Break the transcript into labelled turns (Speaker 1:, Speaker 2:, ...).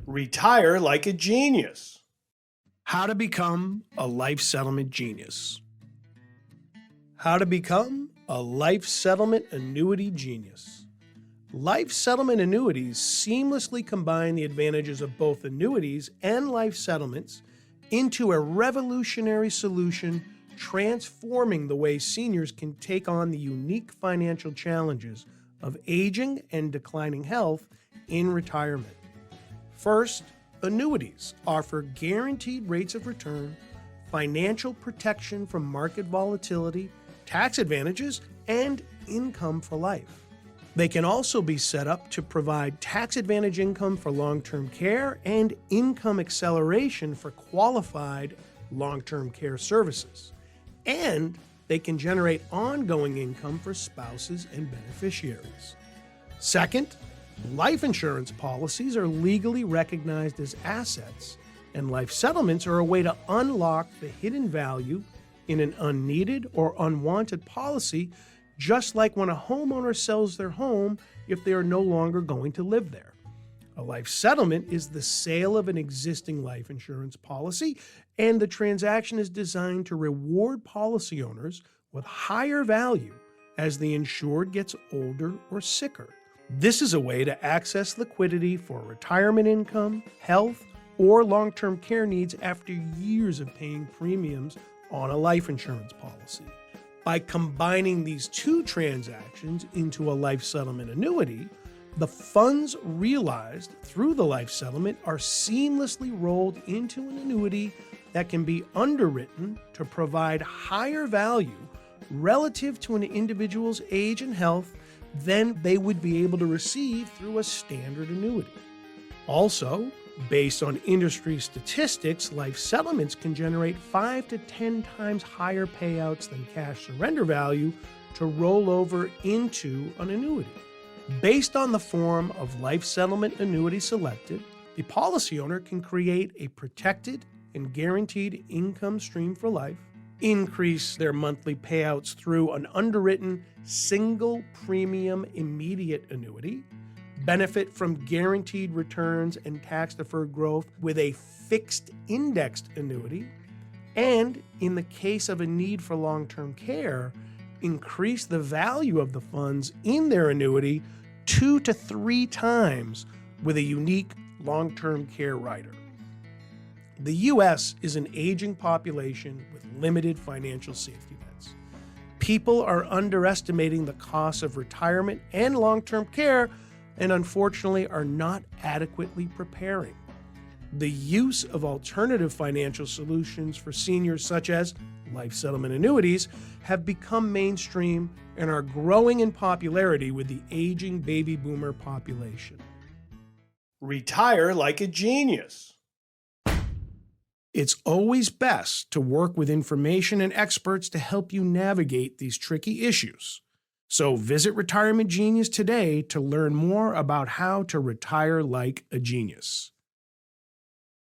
Speaker 1: Retire like a genius.
Speaker 2: How to become a life settlement genius. How to become a life settlement annuity genius. Life settlement annuities seamlessly combine the advantages of both annuities and life settlements into a revolutionary solution, transforming the way seniors can take on the unique financial challenges of aging and declining health in retirement. First, annuities offer guaranteed rates of return, financial protection from market volatility, tax advantages, and income for life. They can also be set up to provide tax advantage income for long-term care and income acceleration for qualified long-term care services. And they can generate ongoing income for spouses and beneficiaries. Second, life insurance policies are legally recognized as assets, and life settlements are a way to unlock the hidden value in an unneeded or unwanted policy, just like when a homeowner sells their home if they are no longer going to live there. A life settlement is the sale of an existing life insurance policy, and the transaction is designed to reward policy owners with higher value as the insured gets older or sicker. This is a way to access liquidity for retirement income, health, or long-term care needs after years of paying premiums on a life insurance policy. By combining these two transactions into a life settlement annuity, the funds realized through the life settlement are seamlessly rolled into an annuity that can be underwritten to provide higher value relative to an individual's age and health than they would be able to receive through a standard annuity. Also, based on industry statistics, life settlements can generate 5 to 10 times higher payouts than cash surrender value to roll over into an annuity. Based on the form of life settlement annuity selected, the policy owner can create a protected and guaranteed income stream for life, increase their monthly payouts through an underwritten single premium immediate annuity, benefit from guaranteed returns and tax-deferred growth with a fixed indexed annuity, and in the case of a need for long-term care, increase the value of the funds in their annuity 2 to 3 times with a unique long-term care rider. The U.S. is an aging population with limited financial safety nets. People are underestimating the costs of retirement and long-term care and unfortunately are not adequately preparing. The use of alternative financial solutions for seniors such as life settlement annuities have become mainstream and are growing in popularity with the aging baby boomer population.
Speaker 1: Retire like a genius.
Speaker 2: It's always best to work with information and experts to help you navigate these tricky issues. So visit Retirement Genius today to learn more about how to retire like a genius.